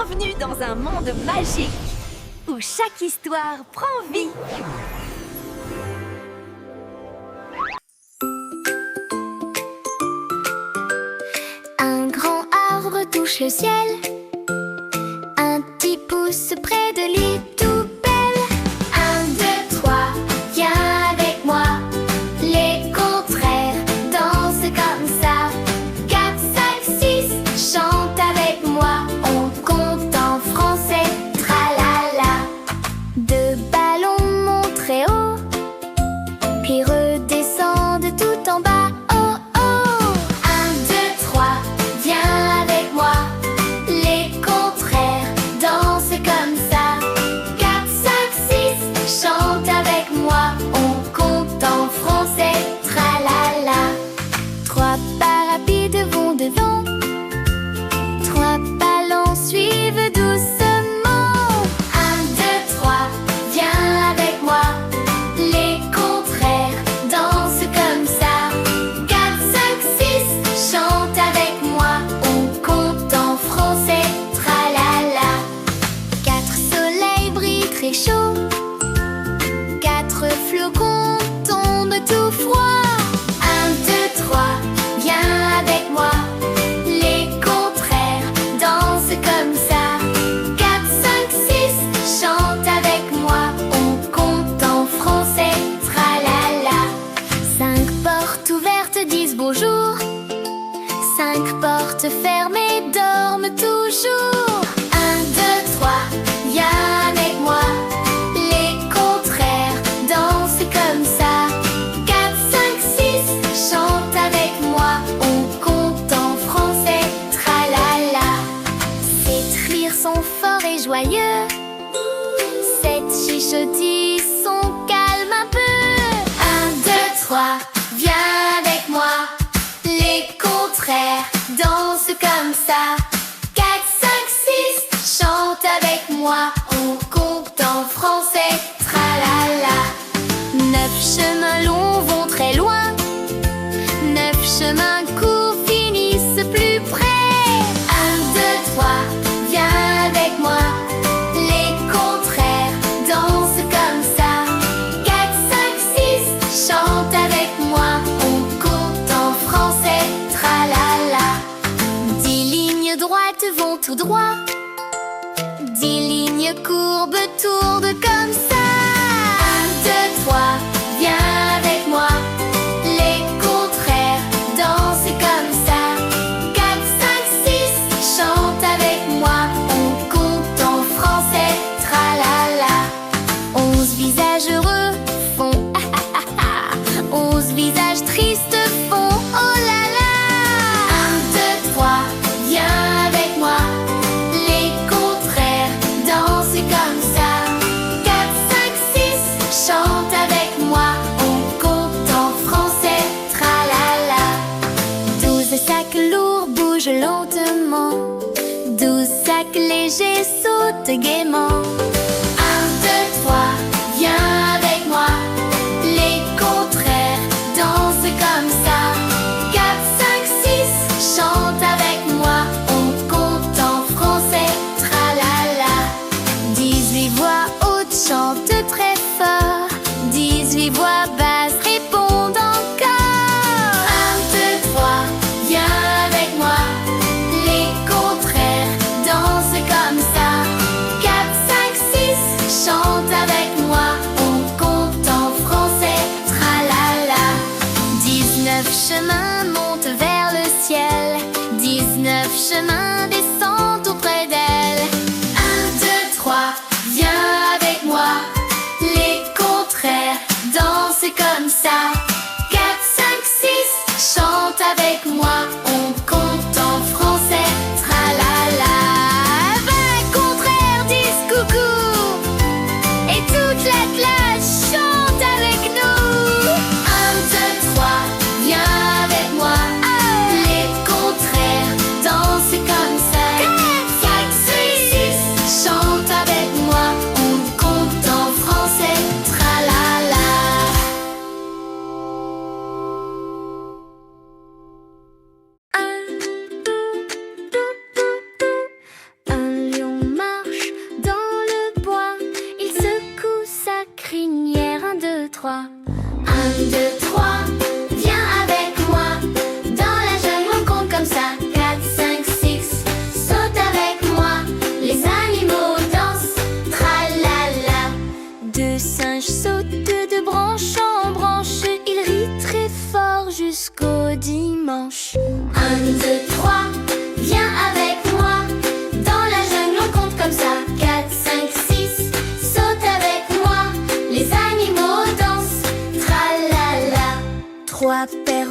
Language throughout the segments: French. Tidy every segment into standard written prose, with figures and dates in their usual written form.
Bienvenue dans un monde magique où chaque histoire prend vie. Un grand arbre touche le ciel. Un petit pouce près de lui tout belle. 1, 2, 3, viens avec moi. Les contraires dansent comme ça. 4, 5, 6, chante avec moi. On compte en français, tralala. 2 ballons montent très haut, puis redescendent tout en bas. Oh oh! 1, 2, 3, viens avec moi. Les contraires dansent comme ça. 4, 5, 6, chante avec moi. On compte en français, tralala. 3 pas rapides vont devant. 3 ballons suivent doucement. 1, 2, 3, viens avec moi. Les contraires dansent comme ça. 4, 5, 6, chante avec moi. On compte en français, tralala. 4 soleils brillent très chaud. 4 flocons tombent tout froid. 1, 2, 3, viens avec moi. Les contraires dansent comme ça. 4, 5, 6, chante avec moi. On compte en français, tralala. 5 portes ouvertes disent bonjour. 5 portes fermées dorment toujours. 1, 2, 3, viens avec moi. Les contraires dansent comme ça. 4, 5, 6, chante avec moi. On compte en français, tralala. 7 rires sont forts et joyeux. 7 chichotis sont calmes un peu. 1, 2, 3, viens avec moi. Les contraires dansent comme ça. 4, 5, 6, chante avec moi. On compte en français, tralala. 9 chemins longs vont très loin. 9 chemins courts finissent plus près. 1, 2, 3, viens avec moi. Les contraires dansent comme ça. 4, 5, 6, chante avec moi. On compte en français, tralala. 10 lignes droites vont tout droit. 10 lignes courbes tournent comme ça. 1, 2, 3, viens avec moi. Les contraires dansent comme ça. 4, 5, 6, chante avec moi. On compte en français, tralala. 11 visages heureux font ah ah ah ah. 11 visages tristes font oh là là. 1, 2, 3, viens avec moi. Les contraires dansent comme ça. 4, 5, 6, chante avec moi. On compte en français, tralala. 12 sacs lourds bougent lentement. 12 sacs légers sautent gaiement. 1, 2, 3, viens avec moi. Les contraires dansent comme ça. 4, 5, 6, chante avec moi. On compte en français, tralala. 18 voix hautes chantent très fort. 18 voix basses répondent encore. 1, 2, 3, viens avec moi. Les contraires dansent comme ça. 4, 5, 6, chante avec moi.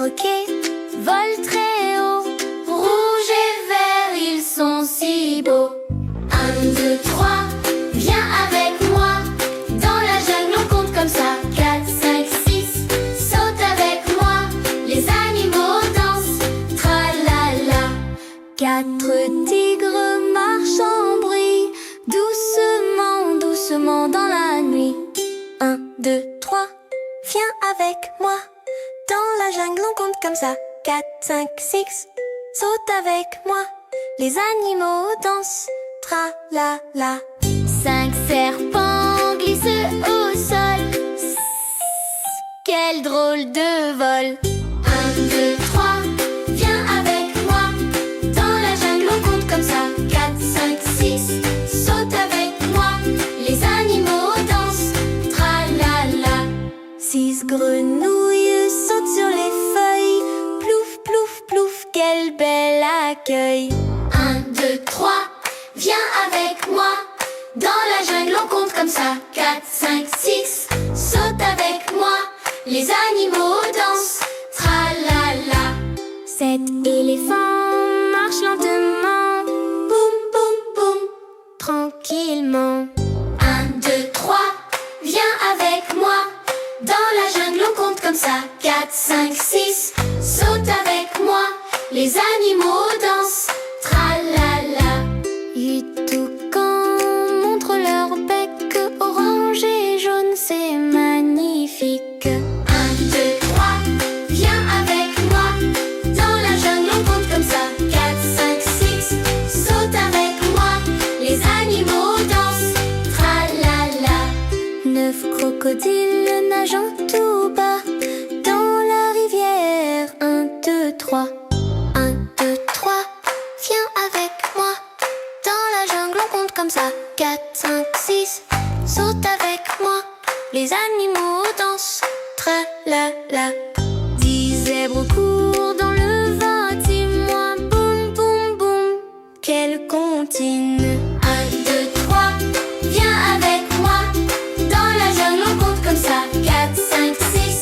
perroquets volent très haut. Rouge et vert, ils sont si beaux. 1, 2, 3, viens avec moi. Dans la jungle, on compte comme ça. 4, 5, 6, saute avec moi. Les animaux dansent, tralala. 4 tigres marchent en bruit, doucement, doucement dans la nuit. 1, 2, 3, viens avec moi. Dans la jungle, on compte comme ça. 4, 5, 6, saute avec moi. Les animaux dansent, tra-la-la. 5 serpents glissent au sol. Quel drôle de vol. 1, 2, 3, viens avec moi. Dans la jungle, on compte comme ça. 4, 5, 6, saute avec moi. Les animaux dansent, tra-la-la. 6 grenouilles sautent sur les feuilles. Plouf, plouf, plouf, quel bel accueil. 1, 2, 3, viens avec moi. Dans la jungle, on compte comme ça. 4, 5, 6, saute avec moi. Les animaux dansent, tra-la-la. 7 éléphants marchent lentement. Boum, boum, boum, tranquillement. 1, 2, 3, viens avec moi. Dans la jungle, on compte comme ça. 4, 5, 6, saute avec moi. Les animaux dansent, tra-la-la. 8 toucans montrent leur bec orange et jaune, c'est magnifique. 1, 2, 3, viens avec moi. Dans la jungle, on compte comme ça. 4, 5, 6, saute avec moi. Les animaux dansent, tra-la-la. 9 crocodiles nageant tout bas dans la rivière. 1, 2, 3. 1, 2, 3, viens avec moi. Dans la jungle, on compte comme ça. 4, 5, 6, saute avec moi. Les animaux dansent, tra-la-la. 10 zèbres courent dans le vin, dis-moi. Boum, boum, boum, quelle comptine. 1, 2, 3, viens avec moi. Dans la jungle, on compte comme ça. 4, 5, 6,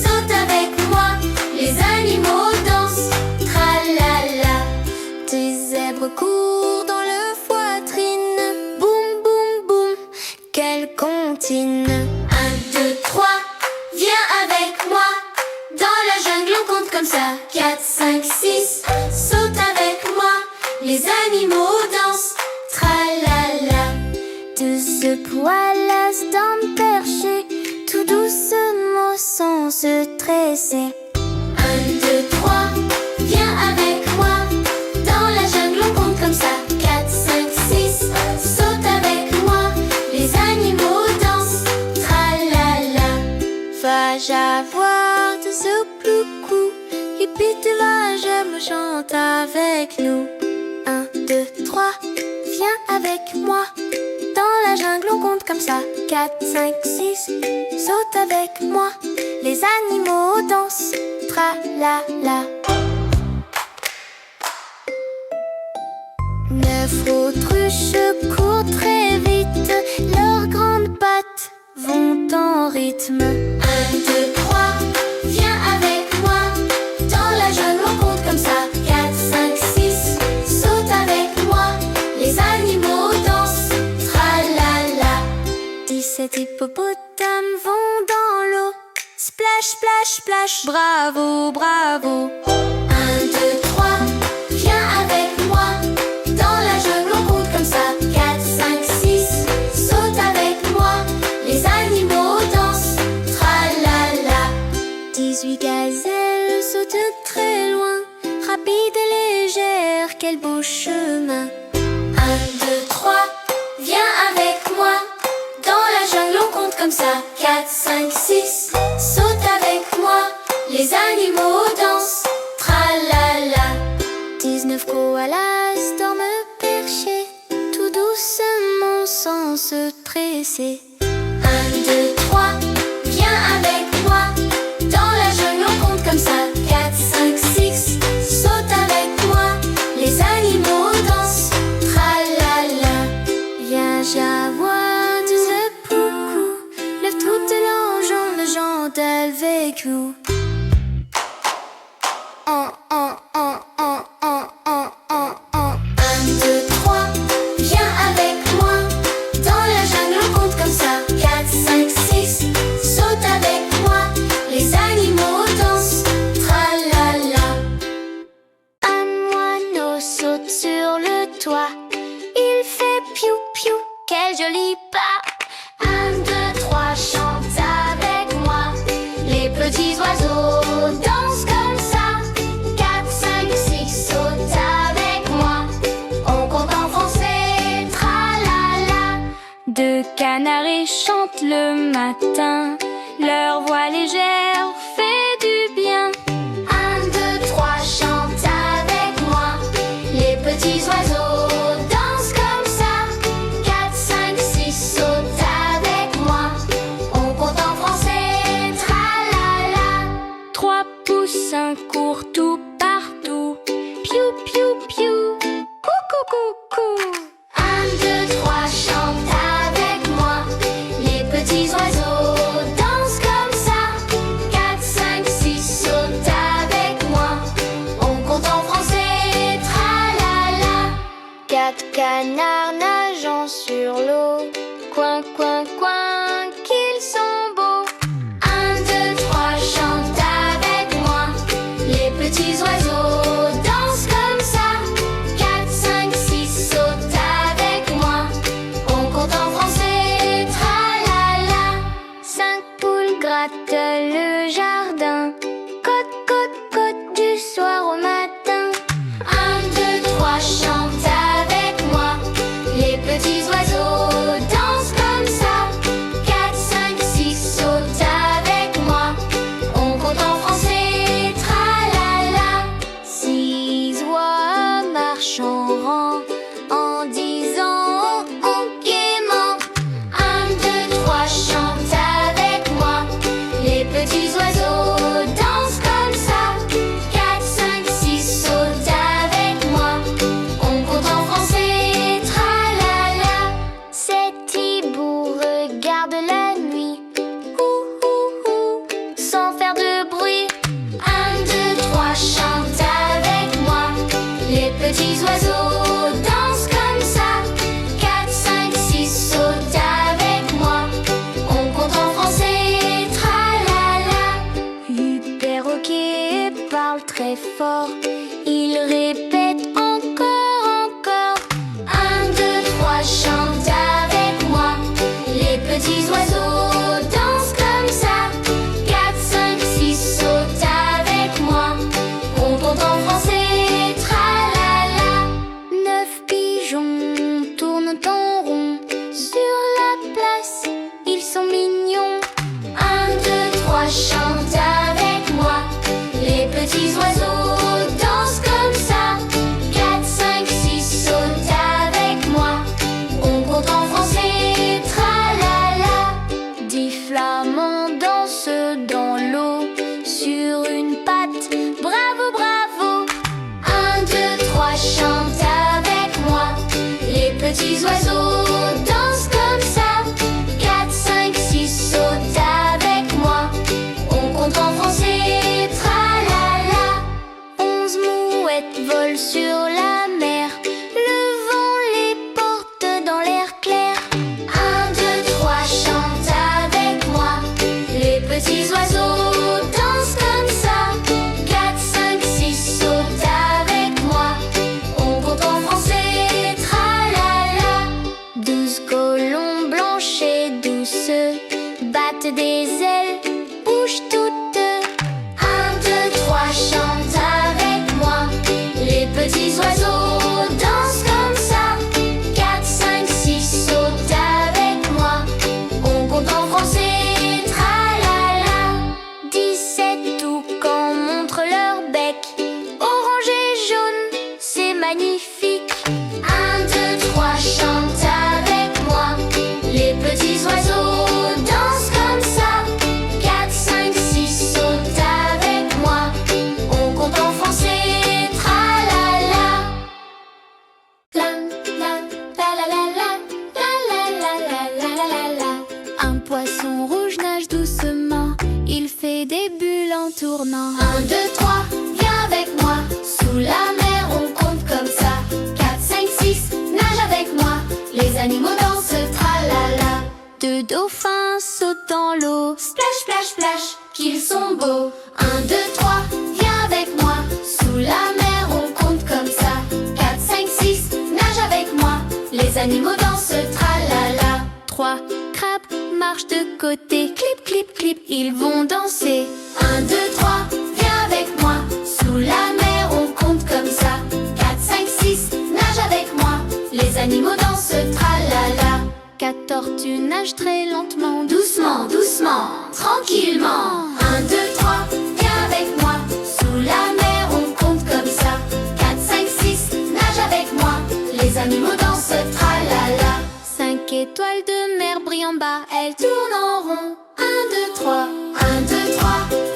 saute avec moi. Les animaux dansent, tra-la-la. 10 zèbres courent dans le poitrine. Boum, boum, boum, quelle comptine. 1, 2, 3, viens avec moi. Dans la jungle, on compte comme ça. 4, 5, 6, saute avec moi. Les animaux dansent, tra-la-la. De ce poil à ce dame perché, tout doucement sans se tresser. 1, 2, 3, viens avec moi. Dans la jungle, on compte comme ça. 4, 5, 6, saute avec moi. Les animaux dansent, tra-la-la. Va-je avoir de ce ploucou? Et puis tu vas, je me chante avec nous. 1, 2, 3, viens avec moi. Dans la jungle, on compte comme ça. 4, 5, 6, saute avec moi. Les animaux dansent, tra-la-la. 9 autruches courent très vite. Leurs grandes pattes vont en rythme. 1, 2, 3, viens avec moi. Dans la jungle, on compte comme ça. 4, 5, 6, saute avec moi. Les animaux dansent, tra-la-la. 17 hippopotames vont dans l'eau. Splash, splash, splash, bravo, bravo. 1, 2, 3, viens avec moi. Dans la jungle, on compte comme ça. 4, 5, 6, saute avec moi. Les animaux dansent, tra-la-la. 18 gazelles sautent très loin. Rapide et légère, quel beau chemin. 1, 2, 3, viens avec moi. Dans la jungle, on compte comme ça. 4, 5, 6, saute avec moi. Les animaux dansent, tra-la-la. 19 koalas dorment perchés, tout doucement sans se presser. 1, 2, 3, viens avec moi. Dans la jungle, on compte comme ça. 4, 5, 6, saute avec moi. Les animaux dansent, tra-la-la. Viens, j'avoue de ce coucou. Lève toute l'enjeu, le chante avec nous. piou, piou, quel joli pas. 1, 2, 3, chante avec moi. Les petits oiseaux dansent comme ça. 4, 5, 6, saute avec moi. On compte en français, tralala. 2 canards chantent le matin. Leur voix légère fait du bien. 1, 2, 3, chante avec moi. Les petits oiseaux dansent comme ça. 4, 5, 6, saute avec moi. On compte en français, tralala. 3 poussins courent tout partout. Piou, piou, piou, coucou, coucou. 1, 2, 3, chante avec moi. Les petits oiseaux dansent comme ça. 4, 5, 6, saute avec moi. On compte en français, tralala. 4 canards nageant sur l'eau. Coin, coin, coin, qu'ils sont beaux. 1, 2, 3, chante avec moi. Les petits oiseaux dansent comme ça. 4, 5, 6, saute avec moi. On compte en français, tralala. 5 poules grattent le jardin. Côte, côte, côte, du soir au matin. 1, 2, 3, chante avec moi. Les petits oiseaux dansent comme ça. 4, 5, 6, saute avec moi. On compte en français, tralala. 6 oies marchent en rang en disant oh gaiement. 1, 2, 3, chante avec moi. Les petits oiseaux dansent comme ça. 4, 5, 6, saute avec moi. On compte en français, tralala. 7 hiboux regardent la nuit. Ouh, ouh, ouh, sans faire de bruit. 1, 2, 3, chante avec moi. Les petits oiseaux dansent comme ça. 4, 5, 6, saute avec moi. On compte en français, tralala. 8 perroquets parlent très fort. Ils répètent encore, encore. 1, 2, 3, chante avec moi. Les petits oiseaux dansent comme ça. 4, 5, 6, saute avec moi. On compte en français, tralala. 9 pigeons tournent en rond sur la place. Ils sont mignons. 1, 2, 3, chante avec moi. Les petits oiseaux dansent comme ça. 4, 5, 6, saute avec moi. On compte en français, tralala. 10 flamants dansent dans l'eau sur une patte. Bravo, bravo. 1, 2, 3, chante avec moi. Les petits oiseaux dansent comme ça. 4, 5, 6, saute avec moi. On compte en français, tralala. 11 mouettes volent sur la mer. Le vent les porte dans l'air clair. 1, 2, 3, chante avec moi. Les petits oiseaux dansent comme ça. 4, 5, 6, saute avec moi. On compte en français, tralala. 12 colons blanches et douces battent des ailes, bougent toutes. 1, 2, 3, chante avec moi. Les petits oiseaux dansent comme ça. 4, 5, 6, saute avec moi. On compte en français, tralala. 17 toucans montrent leur bec. Orange et jaune, c'est magnifique. 1, 2, 3, chante avec moi. Les petits oiseaux dansent comme ça. 4, 5, 6, saute avec moi. On compte en français, tralala. La la la la la la la la la la la la. Un poisson rouge nage doucement. Il fait des bulles en tournant. 1, 2, 3, viens avec moi. Sous la mer, on compte comme ça. 4, 5, 6, nage avec moi. Les animaux dansent, tralala. 2 dauphins sautent dans l'eau. Splash, splash, splash, qu'ils sont beaux. 1, 2, 3, viens avec moi. Sous la mer, on compte comme ça. 4, 5, 6, nage avec moi. Les Les animaux dansent, tralala. 3 crabes marchent de côté, clip, clip, clip, ils vont danser. 1, 2, 3, viens avec moi. Sous la mer, on compte comme ça. 4, 5, 6, nage avec moi. Les animaux dansent, tralala. 4 tortues nagent très lentement, doucement, doucement, tranquillement. 1, 2, 3, viens avec moi. Sous la mer, on compte comme ça. 4, 5, 6, nage avec moi. Les animaux dansent, tralala. 5 étoiles de mer brillent en bas, elles tournent en rond. 1, 2, 3, 1, 2, 3,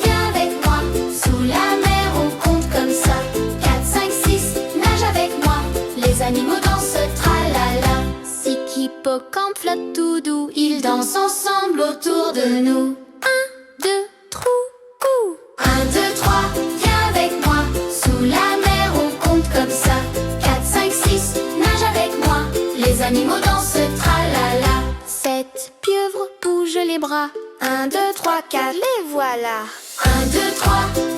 viens avec moi. Sous la mer, on compte comme ça. 4, 5, 6, nage avec moi. Les animaux dansent, tralala. 6 hippocampes flottent tout doux, ils dansent ensemble autour de nous. 1, 2, trou, cou. 1, 2, 3, viens avec moi. Sous la mer, on compte comme ça. 4, 5, 6, nage avec moi. Les animaux dansent, tralala. 7 pieuvres bougent les bras. 1, 2, 3, 4, les voilà. 1, 2, 3,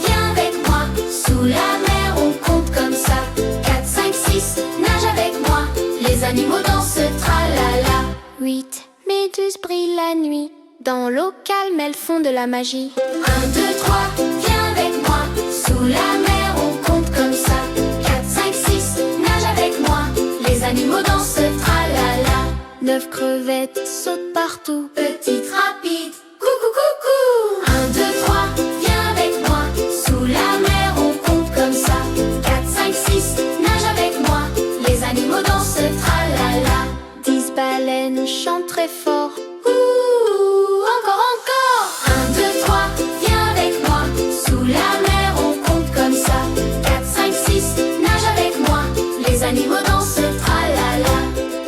viens avec moi. Sous la mer, on compte comme ça. 4, 5, 6, nage avec moi. Les animaux dansent, tralala. 8 méduses brillent la nuit. Dans l'eau calme, elles font de la magie. 1, 2, 3, viens avec moi. Sous la mer, on compte comme ça. 4, 5, 6, nage avec moi. Les animaux dansent, tralala. 9 crevettes sautent partout. Petites, rapides, coucou, coucou. 1, 2, 3, viens avec moi. Sous la mer, on compte comme ça. 4, 5, 6, nage avec moi. Les animaux dansent, tralala. 10 baleines chantent très fort. Ouh, encore, encore. 1, 2, 3, viens avec moi. Sous la mer, on compte comme ça. 4, 5, 6, nage avec moi. Les animaux dansent, tralala.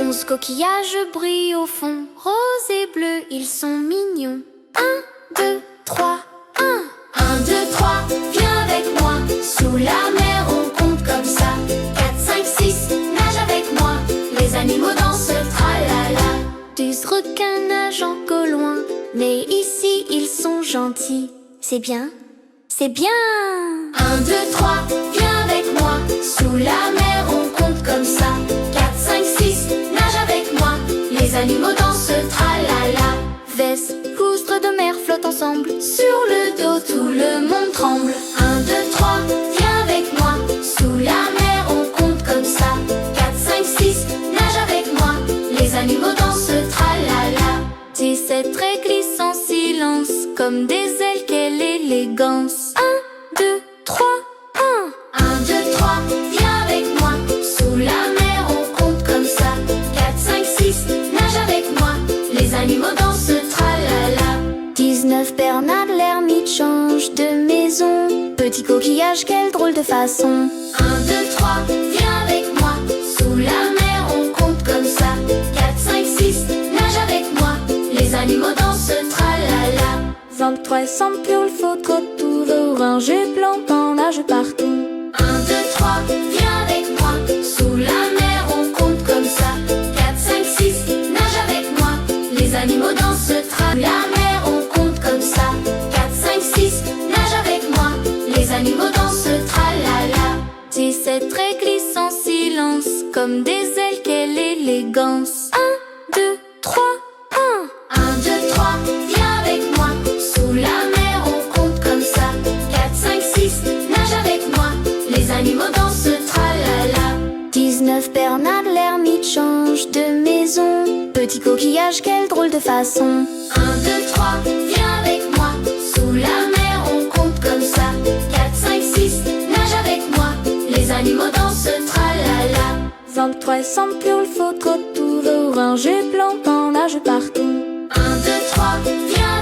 11 coquillages brillent au fond. Rose et bleu, ils sont mignons. 1, 2, 3, 1. 1, 2, 3, viens avec moi. Sous la mer, on compte comme ça. 4, 5, 6, nage avec moi. Les animaux dansent, tralala. 12 requins nagent encore loin, mais ici ils sont gentils. C'est bien, c'est bien. 1, 2, 3, viens avec moi. Sous la mer, on compte comme ça. 4, 5, 6, nage avec moi. Les animaux dansent, tralala. Veste, coustre de mer flottent ensemble. Sur le dos, tout le monde tremble. 1, 2, 3, viens avec moi. Sous la mer, on compte comme ça. 4, 5, 6, nage avec moi. Les animaux dansent, tralala. 17 très glisse en silence, comme des ailes, quelle élégance. 1, 2, 3, 1. 1, 2, 3, viens avec moi. Sous la mer, on compte comme ça. 4, 5, 6, nage avec moi. Les animaux dansent, tralala. 19 Bernard l'ermite change de maison. Petit coquillage, quelle drôle de façon. 1, 2, 3, viens avec moi. Sous la mer, on compte comme ça. 4, 5, 6, nage avec moi. Les animaux dansent, tralala. 23 Sampiole faut trop tout orange et blanc en nage partout. 1, 2, 3, viens avec moi. Sous la mer, on compte comme ça. 4, 5, 6, nage avec moi. Les animaux dansent, tralala. La mer, on compte comme ça. 4, 5, 6, nage avec moi. Les animaux dansent, tralala. 17 très glisse en silence, comme des ailes, quelle élégance. 1, 2, 3, 1. 1, 2, 3, viens avec moi. Sous la mer, on compte comme ça. 4, 5, 6, nage avec moi. Les animaux dansent, tralala. 19 Bernard l'ermite change de maison. Petit coquillage, quelle drôle de façon. 1, 2, 3, viens avec moi. Sous la mer, on compte comme ça. 4, 5, 6, nage avec moi. Les animaux dansent, tralala. 23 Sampiole faut trop tout orange et blanc en nage partout. 1, 2, 3, viens